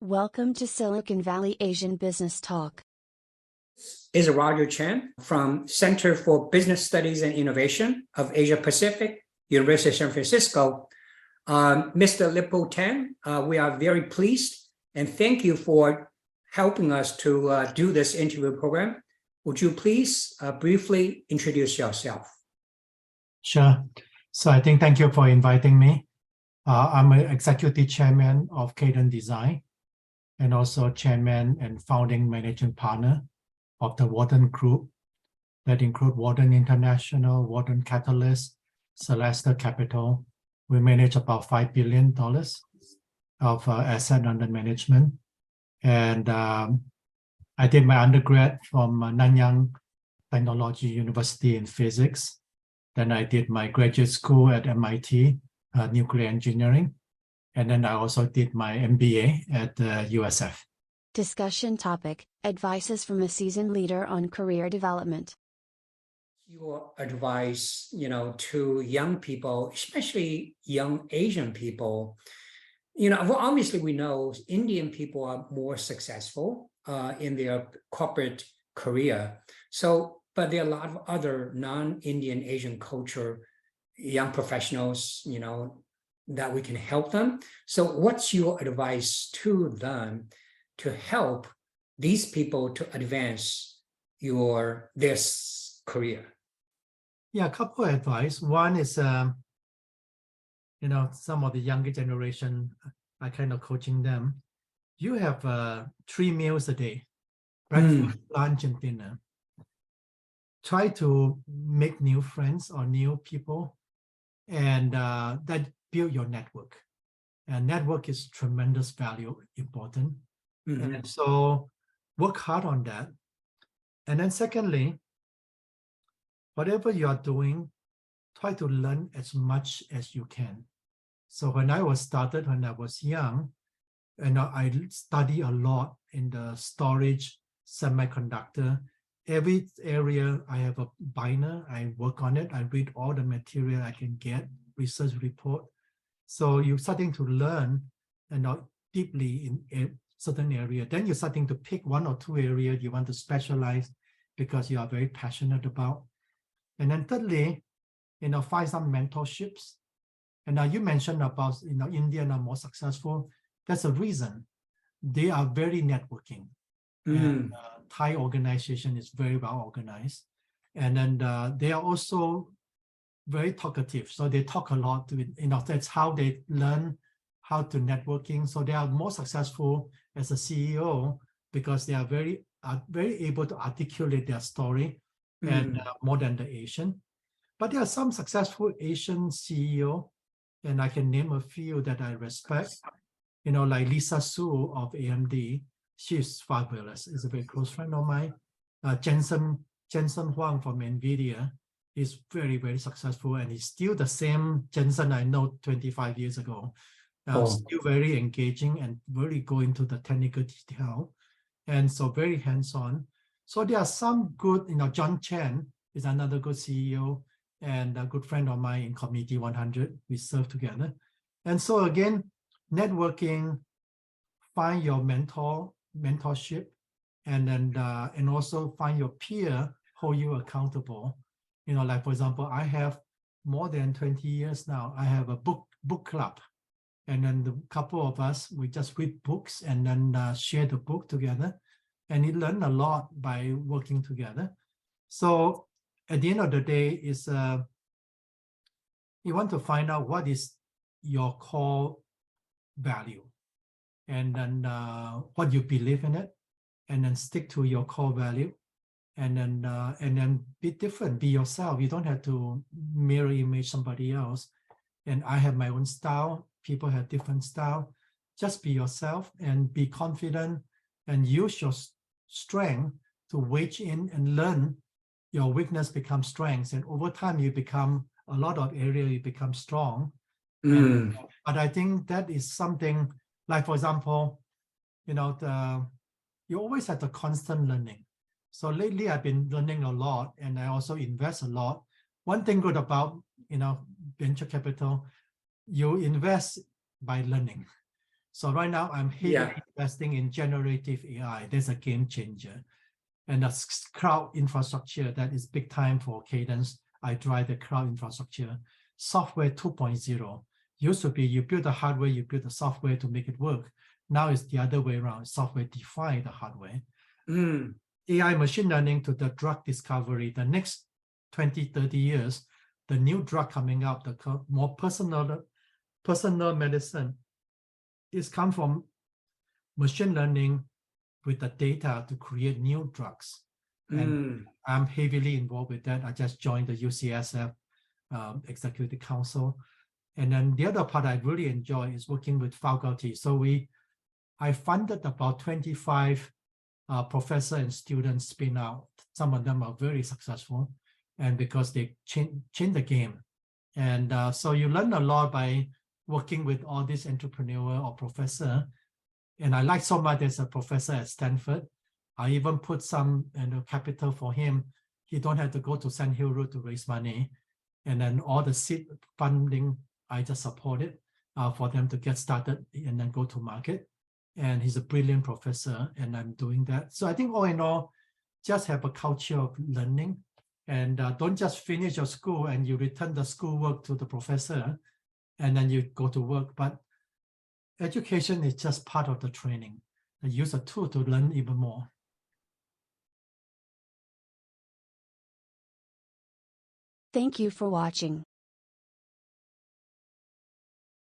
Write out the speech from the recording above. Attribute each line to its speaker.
Speaker 1: Welcome to Silicon Valley Asian Business Talk.
Speaker 2: Is Roger Chen from Center for Business Studies and Innovation of Asia Pacific, University of San Francisco. Mr. Lippo Tan, we are very pleased and thank you for helping us to do this interview program. Would you please briefly introduce yourself?
Speaker 3: Sure. So I think thank you for inviting me. I'm an executive chairman of Cadence Design and also chairman and founding managing partner of the Walden Group that include Walden International, Walden Catalyst, Celeste Capital. We manage about $5 billion of asset under management. And I did my undergrad from Nanyang Technology University in physics. Then I did my graduate school at MIT, nuclear engineering. And then I also did my MBA at USF.
Speaker 1: Discussion topic: advices from a seasoned leader on career development.
Speaker 2: Your advice, to young people, especially young Asian people, well, obviously we know Indian people are more successful in their corporate career. But there are a lot of other non-Indian Asian culture young professionals, that we can help them. So what's your advice to them to help these people to advance their career?
Speaker 3: Yeah, a couple of advice. One is, some of the younger generation, I kind of coaching them. You have 3 meals a day, breakfast, lunch, and dinner. Try to make new friends or new people, and that build your network. And network is tremendous value, important. Mm-hmm. And so work hard on that. And then secondly, whatever you are doing, try to learn as much as you can. So when I was young, I study a lot in the storage, semiconductor. Every area I have a binder, I work on it, I read all the material I can get, research report. So you're starting to learn deeply in a certain area. Then you're starting to pick 1 or 2 areas you want to specialize because you are very passionate about. And then thirdly, find some mentorships. And now you mentioned about, Indian are more successful. That's a reason. They are very networking. And Thai organization is very well organized. And then they are also very talkative. So they talk a lot. That's how they learn how to networking. So they are more successful as a CEO because they are very able to articulate their story and more than the Asian. But there are some successful Asian CEO, and I can name a few that I respect. Like Lisa Su of AMD. She's fabulous. Is a very close friend of mine. Jensen Huang from NVIDIA is very, very successful, and he's still the same Jensen I know 25 years ago. Still very engaging and really go into the technical detail, and so very hands-on. So there are some good, John Chen is another good CEO and a good friend of mine in Committee 100. We serve together. And so again, networking, find your mentorship, and then and also find your peer, hold you accountable. Like for example, I have more than 20 years now. I have a book club, and then the couple of us, we just read books and then share the book together, and we learn a lot by working together. So at the end of the day, is you want to find out what is your core value, and then what you believe in it, and then stick to your core value, and then be different, be yourself. You don't have to mirror image somebody else. And I have my own style. People have different style. Just be yourself and be confident, and use your strength to wedge in and learn. Your weakness becomes strengths, and over time you become a lot of area. You become strong. But I think that is something. Like, for example, you always have the constant learning. So lately I've been learning a lot, and I also invest a lot. One thing good about, venture capital, you invest by learning. So right now I'm heavily investing in generative AI. There's a game changer. And the cloud infrastructure, that is big time for Cadence. I drive the cloud infrastructure. Software 2.0. Used to be you build the hardware, you build the software to make it work. Now it's the other way around. Software define the hardware. AI machine learning to the drug discovery. The next 20, 30 years, the new drug coming out, the more personal medicine is come from machine learning with the data to create new drugs. And I'm heavily involved with that. I just joined the UCSF Executive Council. And then the other part I really enjoy is working with faculty. So I funded about 25 professor and students spin out. Some of them are very successful, and because they change the game. And so you learn a lot by working with all these entrepreneur or professor. And I like so much as a professor at Stanford. I even put some capital for him. He don't have to go to Sand Hill Road to raise money. And then all the seed funding, I just supported for them to get started and then go to market. And he's a brilliant professor, and I'm doing that. So I think all in all, just have a culture of learning, and don't just finish your school and you return the schoolwork to the professor and then you go to work. But education is just part of the training. I use a tool to learn even more.
Speaker 1: Thank you for watching.